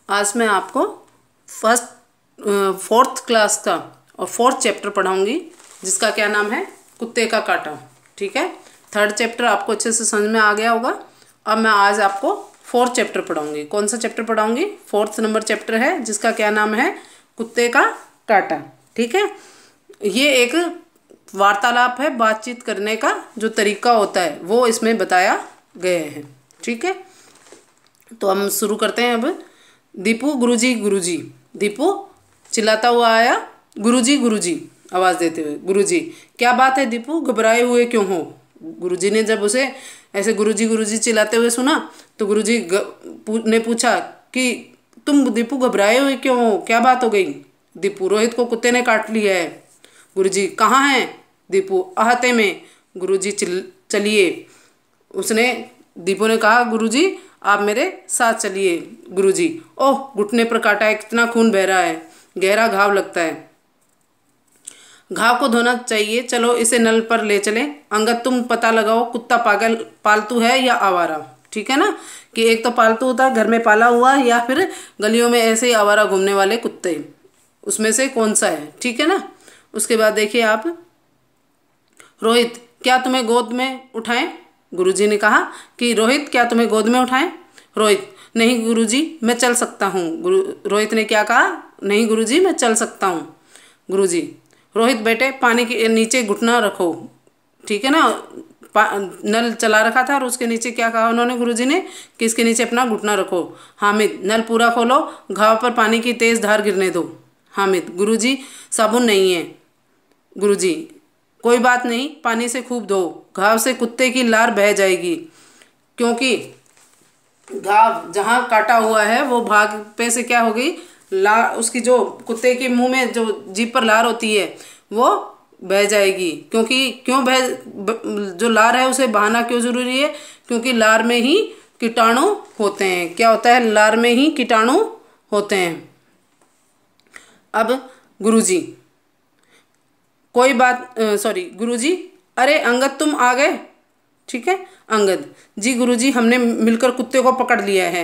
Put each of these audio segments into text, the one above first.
आज मैं आपको फोर्थ क्लास का और फोर्थ चैप्टर पढ़ाऊंगी, जिसका क्या नाम है, कुत्ते का काटा। ठीक है, थर्ड चैप्टर आपको अच्छे से समझ में आ गया होगा। अब मैं आज आपको फोर्थ चैप्टर पढ़ाऊंगी। कौन सा चैप्टर पढ़ाऊंगी? फोर्थ नंबर चैप्टर है, जिसका क्या नाम है, कुत्ते का काटा। ठीक है, ये एक वार्तालाप है, बातचीत करने का जो तरीका होता है वो इसमें बताया गया है। ठीक है, तो हम शुरू करते हैं। अब दीपू गुरुजी गुरुजी। दीपू चिल्लाता हुआ आया, गुरुजी गुरुजी आवाज़ देते हुए। गुरुजी, क्या बात है दीपू, घबराए हुए क्यों हो? गुरुजी ने जब उसे ऐसे गुरुजी गुरुजी चिल्लाते हुए सुना तो गुरुजी ने पूछा कि तुम दीपू घबराए हुए क्यों हो, क्या बात हो गई? दीपू, रोहित को कुत्ते ने काट लिया है। गुरुजी, कहाँ है? दीपू, आहते में। गुरुजी, चलिए। उसने दीपू ने कहा, गुरुजी आप मेरे साथ चलिए। गुरुजी, ओह घुटने पर काटा है, कितना खून बह रहा है, गहरा घाव लगता है, घाव को धोना चाहिए, चलो इसे नल पर ले चलें। अंगद, तुम पता लगाओ कुत्ता पालतू है या आवारा। ठीक है ना, कि एक तो पालतू होता घर में पाला हुआ, या फिर गलियों में ऐसे ही आवारा घूमने वाले कुत्ते, उसमें से कौन सा है। ठीक है ना। उसके बाद देखिए आप, रोहित क्या तुम्हें गोद में उठाएं? गुरुजी ने कहा कि रोहित क्या तुम्हें गोद में उठाएं? रोहित, नहीं गुरुजी मैं चल सकता हूँ। रोहित ने क्या कहा? नहीं गुरुजी मैं चल सकता हूँ। गुरुजी, रोहित बेटे पानी के नीचे घुटना रखो। ठीक है ना, नल चला रखा था और उसके नीचे क्या कहा उन्होंने, गुरुजी ने, कि इसके नीचे अपना घुटना रखो। हामिद, नल पूरा खोलो, घाव पर पानी की तेज धार गिरने दो। हामिद, गुरुजी साबुन नहीं है। गुरुजी, कोई बात नहीं, पानी से खूब धो, घाव से कुत्ते की लार बह जाएगी, क्योंकि घाव जहाँ काटा हुआ है वो भाग पे से क्या हो गई, लार, उसकी जो कुत्ते के मुंह में जो जीभ पर लार होती है वो बह जाएगी। क्योंकि क्यों जो लार है उसे बहाना क्यों जरूरी है? क्योंकि लार में ही कीटाणु होते हैं। क्या होता है? लार में ही कीटाणु होते हैं। अब गुरुजी, कोई बात गुरुजी, अरे अंगद तुम आ गए। ठीक है, अंगद, जी गुरुजी हमने मिलकर कुत्ते को पकड़ लिया है।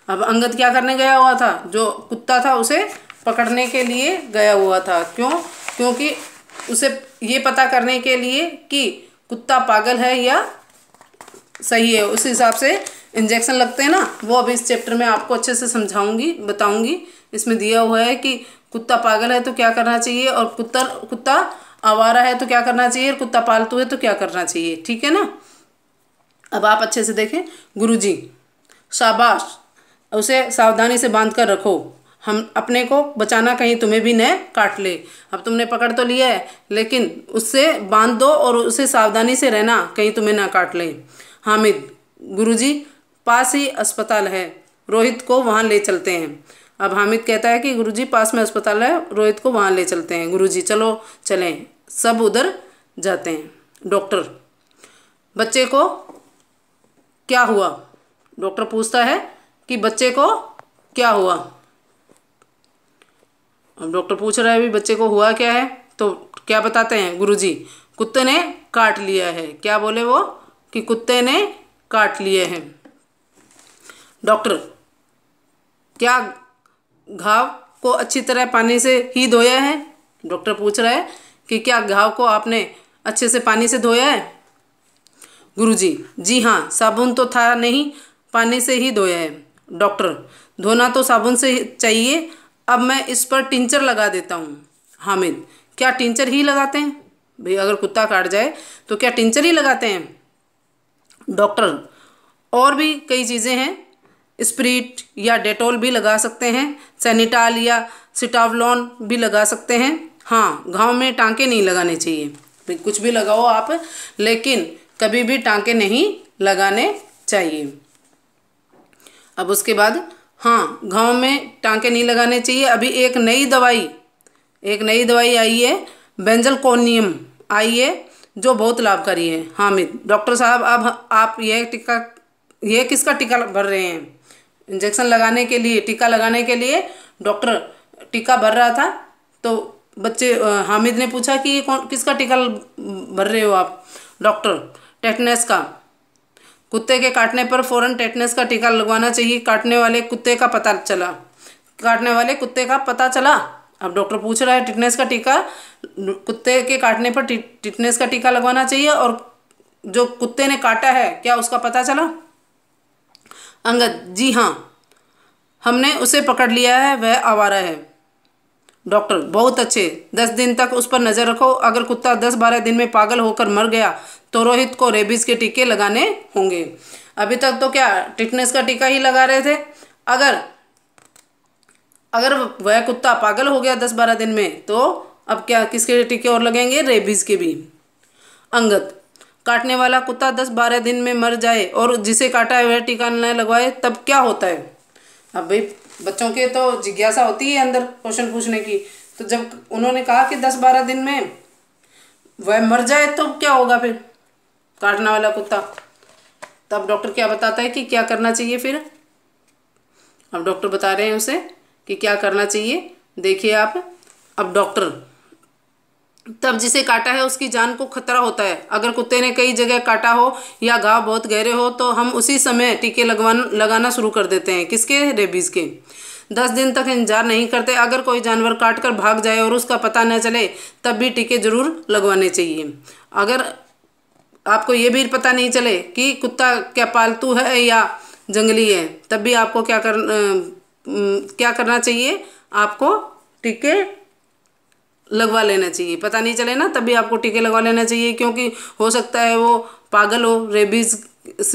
अब अंगद क्या करने गया हुआ था? जो कुत्ता था उसे पकड़ने के लिए गया हुआ था। क्यों? क्योंकि उसे ये पता करने के लिए कि कुत्ता पागल है या सही है। उस हिसाब से इंजेक्शन लगते हैं ना, वो अभी इस चैप्टर में आपको अच्छे से समझाऊंगी, बताऊंगी। इसमें दिया हुआ है कि कुत्ता पागल है तो क्या करना चाहिए, और कुत्ता आवारा है तो क्या करना चाहिए, और कुत्ता पालतू है तो क्या करना चाहिए। ठीक है ना। अब आप अच्छे से देखें। गुरुजी, शाबाश, उसे सावधानी से बांध कर रखो, हम अपने को बचाना, कहीं तुम्हें भी न काट ले। अब तुमने पकड़ तो लिया है, लेकिन उससे बांध दो और उसे सावधानी से रहना, कहीं तुम्हें ना काट ले। हामिद, गुरुजी पास ही अस्पताल है, रोहित को वहाँ ले चलते हैं। अब हामिद कहता है कि गुरुजी पास में अस्पताल है, रोहित को वहाँ ले चलते हैं। गुरुजी, चलो चलें। सब उधर जाते हैं। डॉक्टर, बच्चे को क्या हुआ? डॉक्टर पूछता है कि बच्चे को क्या हुआ। अब डॉक्टर पूछ रहा है भी बच्चे को हुआ क्या है, तो क्या बताते हैं गुरुजी, कुत्ते ने काट लिया है। क्या बोले वो? कि कुत्ते ने काट लिए हैं। डॉक्टर, क्या घाव को अच्छी तरह पानी से ही धोया है? डॉक्टर पूछ रहा है कि क्या घाव को आपने अच्छे से पानी से धोया है? गुरुजी, जी हाँ, साबुन तो था नहीं, पानी से ही धोया है। डॉक्टर, धोना तो साबुन से चाहिए, अब मैं इस पर टिंचर लगा देता हूँ। हामिद, क्या टिंचर ही लगाते हैं? भाई अगर कुत्ता काट जाए तो क्या टिंचर ही लगाते हैं? डॉक्टर, और भी कई चीज़ें हैं, स्प्रीट या डेटॉल भी लगा सकते हैं, सैनिटाल या सिटावलॉन भी लगा सकते हैं। हाँ, घाव में टांके नहीं लगाने चाहिए। भाई कुछ भी लगाओ आप, लेकिन कभी भी टांके नहीं लगाने चाहिए। अब उसके बाद, हाँ, घाव में टांके नहीं लगाने चाहिए। अभी एक नई दवाई आई है, बेंजलकोनियम आई है, जो बहुत लाभकारी है। हामिद, डॉक्टर साहब अब आप यह किसका टीका भर रहे हैं? इंजेक्शन लगाने के लिए, टीका लगाने के लिए डॉक्टर टीका भर रहा था। तो हामिद ने पूछा कि किसका टीका भर रहे हो आप? डॉक्टर, टेटनस का। कुत्ते के काटने पर फौरन टेटनस का टीका लगवाना चाहिए। काटने वाले कुत्ते का पता चला। अब डॉक्टर पूछ रहा है टिटनेस का टीका, कुत्ते के काटने पर टिटनेस का टीका लगवाना चाहिए और जो कुत्ते ने काटा है क्या उसका पता चला? अंगद, जी हाँ, हमने उसे पकड़ लिया है, वह आवारा है। डॉक्टर, बहुत अच्छे, 10 दिन तक उस पर नज़र रखो। अगर कुत्ता 10-12 दिन में पागल होकर मर गया तो रोहित को रेबीज के टीके लगाने होंगे। अभी तक तो क्या टिटनेस का टीका ही लगा रहे थे। अगर वह कुत्ता पागल हो गया 10-12 दिन में तो अब क्या किसके टीके और लगेंगे? रेबीज के भी। अंगद, काटने वाला कुत्ता 10-12 दिन में मर जाए और जिसे काटा है वह टीका न लगवाए तब क्या होता है? अब भाई बच्चों के तो जिज्ञासा होती है अंदर क्वेश्चन पूछने की। तो जब उन्होंने कहा कि 10-12 दिन में वह मर जाए तो क्या होगा फिर काटने वाला कुत्ता? तब डॉक्टर क्या बताता है कि क्या करना चाहिए फिर? अब डॉक्टर बता रहे हैं उसे कि क्या करना चाहिए। देखिए आप, अब डॉक्टर, तब जिसे काटा है उसकी जान को खतरा होता है। अगर कुत्ते ने कई जगह काटा हो या घाव बहुत गहरे हो तो हम उसी समय टीके लगाना शुरू कर देते हैं। किसके? रेबीज के। 10 दिन तक इंतजार नहीं करते। अगर कोई जानवर काट कर भाग जाए और उसका पता न चले तब भी टीके जरूर लगवाने चाहिए। अगर आपको ये भी पता नहीं चले कि कुत्ता क्या पालतू है या जंगली है तब भी आपको क्या करना चाहिए? आपको टीके लगवा लेना चाहिए। पता नहीं चले ना तब भी आपको टीके लगवा लेना चाहिए, क्योंकि हो सकता है वो पागल हो, रेबीज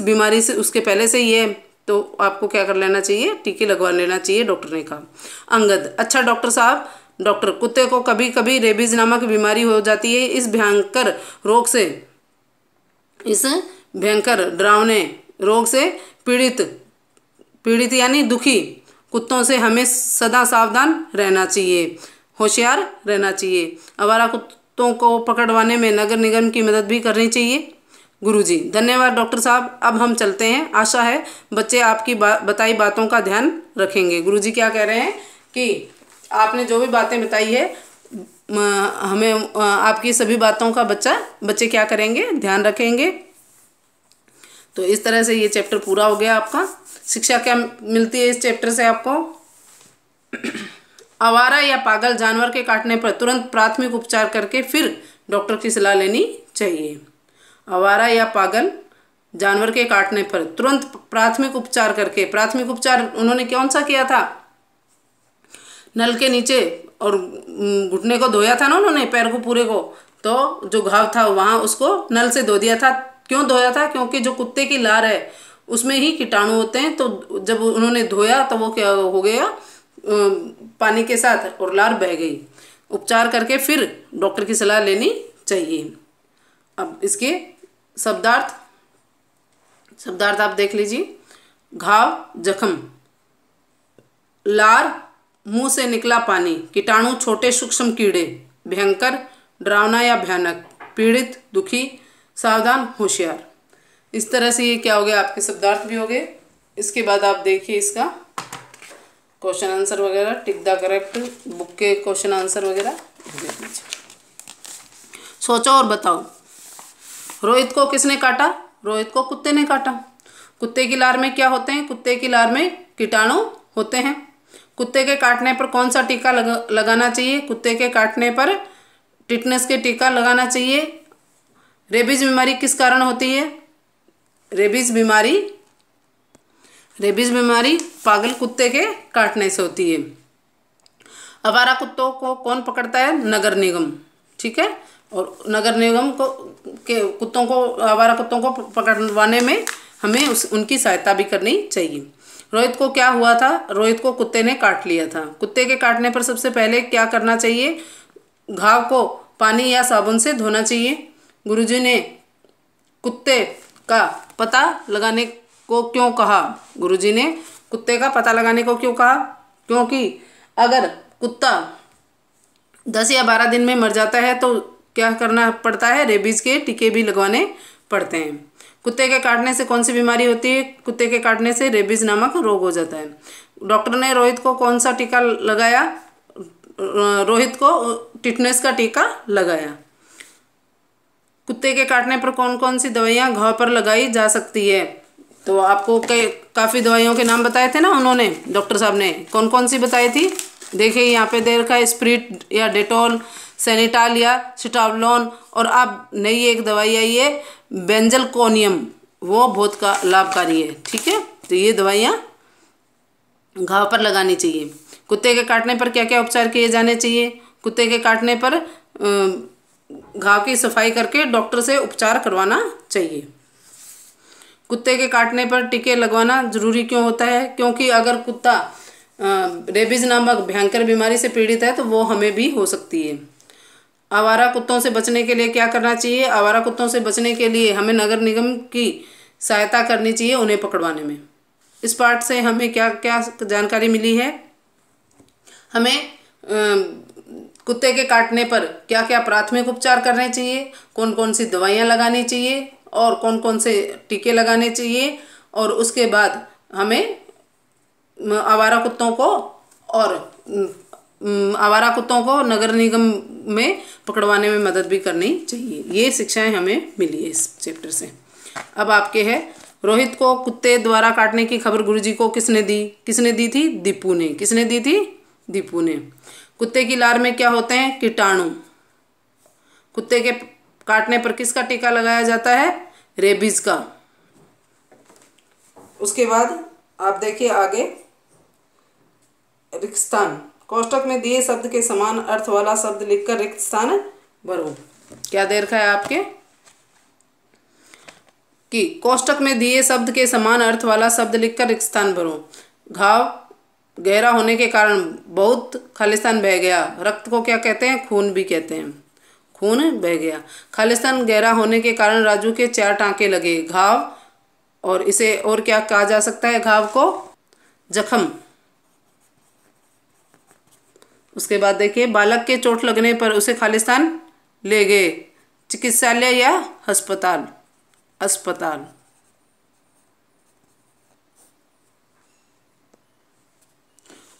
बीमारी से उसके पहले से ही है, तो आपको क्या कर लेना चाहिए? टीके लगवा लेना चाहिए, डॉक्टर ने कहा। अंगद, अच्छा डॉक्टर साहब, डॉक्टर, कुत्ते को कभी कभी रेबीज नामक बीमारी हो जाती है। इस भयंकर डरावने रोग से पीड़ित यानी दुखी कुत्तों से हमें सदा सावधान रहना चाहिए, होशियार रहना चाहिए। आवारा कुत्तों को पकड़वाने में नगर निगम की मदद भी करनी चाहिए। गुरुजी, धन्यवाद डॉक्टर साहब, अब हम चलते हैं। आशा है बच्चे आपकी बताई बातों का ध्यान रखेंगे। गुरुजी क्या कह रहे हैं कि आपने जो भी बातें बताई है हमें आपकी सभी बातों का बच्चे क्या करेंगे? ध्यान रखेंगे। तो इस तरह से ये चैप्टर पूरा हो गया आपका। शिक्षा क्या मिलती है इस चैप्टर से आपको? आवारा या पागल जानवर के काटने पर तुरंत प्राथमिक उपचार करके फिर डॉक्टर की सलाह लेनी चाहिए। आवारा या पागल जानवर के काटने पर तुरंत प्राथमिक उपचार करके, प्राथमिक उपचार उन्होंने कौन सा किया था? नल के नीचे और घुटने को धोया था ना उन्होंने, पैर को पूरे को, तो जो घाव था वहाँ उसको नल से धो दिया था। क्यों धोया था? क्योंकि जो कुत्ते की लार है उसमें ही कीटाणु होते हैं। तो जब उन्होंने धोया तो वो क्या हो गया? पानी के साथ और लार बह गई। उपचार करके फिर डॉक्टर की सलाह लेनी चाहिए। अब इसके शब्दार्थ आप देख लीजिए। घाव, जख्म, लार, मुंह से निकला पानी, कीटाणु, छोटे सूक्ष्म कीड़े, भयंकर, डरावना या भयानक, पीड़ित, दुखी, सावधान, होशियार। इस तरह से ये क्या हो गया? आपके शब्दार्थ भी हो गए। इसके बाद आप देखिए इसका क्वेश्चन आंसर वगैरह, टिक द करेक्ट बुक के क्वेश्चन आंसर वगैरह देख लीजिए। सोचो और बताओ। रोहित को किसने काटा? रोहित को कुत्ते ने काटा। कुत्ते की लार में क्या होते हैं? कुत्ते की लार में कीटाणु होते हैं। कुत्ते के काटने पर कौन सा टीका लगाना चाहिए? कुत्ते के काटने पर टिटनेस के टीका लगाना चाहिए। रेबीज बीमारी किस कारण होती है? रेबीज बीमारी पागल कुत्ते के काटने से होती है। आवारा कुत्तों को कौन पकड़ता है? नगर निगम। ठीक है, और नगर निगम आवारा कुत्तों को पकड़वाने में हमें उनकी सहायता भी करनी चाहिए। रोहित को क्या हुआ था? रोहित को कुत्ते ने काट लिया था। कुत्ते के काटने पर सबसे पहले क्या करना चाहिए? घाव को पानी या साबुन से धोना चाहिए। गुरुजी ने कुत्ते का पता लगाने को क्यों कहा? गुरुजी ने कुत्ते का पता लगाने को क्यों कहा? क्योंकि अगर कुत्ता 10 या 12 दिन में मर जाता है तो क्या करना पड़ता है? रेबीज के टीके भी लगवाने पड़ते हैं। कुत्ते के काटने से कौन सी बीमारी होती है? कुत्ते के काटने से रेबीज नामक रोग हो जाता है। डॉक्टर ने रोहित को कौन सा टीका लगाया? रोहित को टिटनेस का टीका लगाया। कुत्ते के काटने पर कौन कौन सी दवाइयाँ घाव पर लगाई जा सकती है? तो आपको काफ़ी दवाइयों के नाम बताए थे ना उन्होंने, डॉक्टर साहब ने। कौन कौन सी बताई थी? देखिए यहाँ पे दे रखा है, स्प्रिट या डेटॉल, सैनिटाल या सिटावलोन, और अब नई एक दवाई आई है बेंजलकोनियम, वो बहुत लाभकारी है। ठीक है, तो ये दवाइयाँ घाव पर लगानी चाहिए। कुत्ते के काटने पर क्या क्या उपचार किए जाने चाहिए? कुत्ते के काटने पर घाव की सफाई करके डॉक्टर से उपचार करवाना चाहिए। कुत्ते के काटने पर टीके लगवाना जरूरी क्यों होता है? क्योंकि अगर कुत्ता रेबीज नामक भयंकर बीमारी से पीड़ित है तो वो हमें भी हो सकती है। आवारा कुत्तों से बचने के लिए क्या करना चाहिए? आवारा कुत्तों से बचने के लिए हमें नगर निगम की सहायता करनी चाहिए उन्हें पकड़वाने में। इस पार्ट से हमें क्या क्या जानकारी मिली है? हमें कुत्ते के काटने पर क्या क्या प्राथमिक उपचार करने चाहिए, कौन कौन सी दवाइयाँ लगानी चाहिए और कौन कौन से टीके लगाने चाहिए, और उसके बाद हमें आवारा कुत्तों को नगर निगम में पकड़वाने में मदद भी करनी चाहिए। ये शिक्षाएं हमें मिली है इस चैप्टर से। अब आपके है, रोहित को कुत्ते द्वारा काटने की खबर गुरुजी को किसने दी? किसने दी थी? दीपू ने। किसने दी थी? दीपू ने। कुत्ते की लार में क्या होते हैं? कीटाणु। कुत्ते के काटने पर किसका टीका लगाया जाता है? रेबीज का। उसके बाद आप देखिए आगे, रिक्त स्थान, कोष्टक में दिए शब्द के समान अर्थ वाला शब्द लिखकर रिक्त स्थान भरो। क्या दे रखा है आपके कि कोष्टक में दिए शब्द के समान अर्थ वाला शब्द लिखकर रिक्त स्थान भरो। घाव गहरा होने के कारण बहुत खालिस्तान बह गया। रक्त को क्या कहते हैं? खून भी कहते हैं। खून बह गया। खालिस्तान गहरा होने के कारण राजू के 4 टांके लगे। घाव, और इसे और क्या कहा जा सकता है? घाव को जख्म। उसके बाद देखिए, बालक के चोट लगने पर उसे खालिस्तान ले गए। चिकित्सालय या अस्पताल? अस्पताल।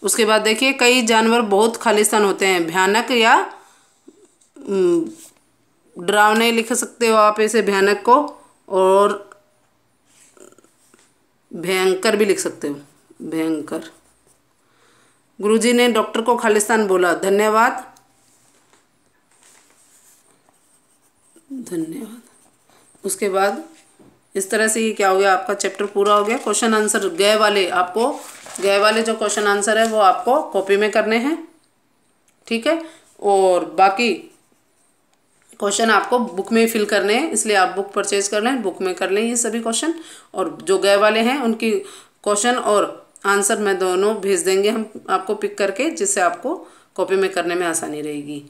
उसके बाद देखिए, कई जानवर बहुत खालिस्तान होते हैं। भयानक या डरावने लिख सकते हो आप इसे, भयानक को, और भयंकर भी लिख सकते हो, भयंकर। गुरुजी ने डॉक्टर को खालिस्तान बोला। धन्यवाद। धन्यवाद। उसके बाद इस तरह से ये क्या हो गया, आपका चैप्टर पूरा हो गया। क्वेश्चन आंसर गए वाले, आपको गए वाले जो क्वेश्चन आंसर है वो आपको कॉपी में करने हैं। ठीक है, और बाकी क्वेश्चन आपको बुक में फिल करने हैं, इसलिए आप बुक परचेज कर लें, बुक में कर लें ये सभी क्वेश्चन। और जो गए वाले हैं उनकी क्वेश्चन और आंसर में दोनों भेज देंगे हम आपको पिक करके, जिससे आपको कॉपी में करने में आसानी रहेगी।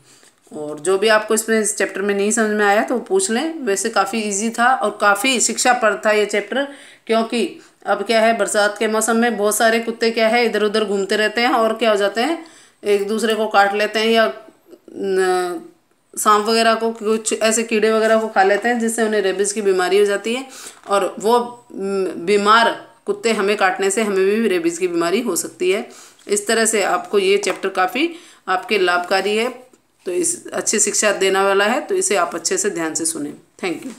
और जो भी आपको इसमें इस चैप्टर में नहीं समझ में आया तो पूछ लें। वैसे काफ़ी इजी था और काफ़ी शिक्षाप्रद था ये चैप्टर, क्योंकि अब क्या है, बरसात के मौसम में बहुत सारे कुत्ते क्या है इधर उधर घूमते रहते हैं और क्या हो जाते हैं, एक दूसरे को काट लेते हैं या सांप वगैरह को, कुछ ऐसे कीड़े वगैरह को खा लेते हैं, जिससे उन्हें रेबीज की बीमारी हो जाती है। और वो बीमार कुत्ते हमें काटने से हमें भी रेबीज की बीमारी हो सकती है। इस तरह से आपको ये चैप्टर काफ़ी आपके लाभकारी है, तो इस अच्छी शिक्षा देने वाला है, तो इसे आप अच्छे से ध्यान से सुनें। Thank you.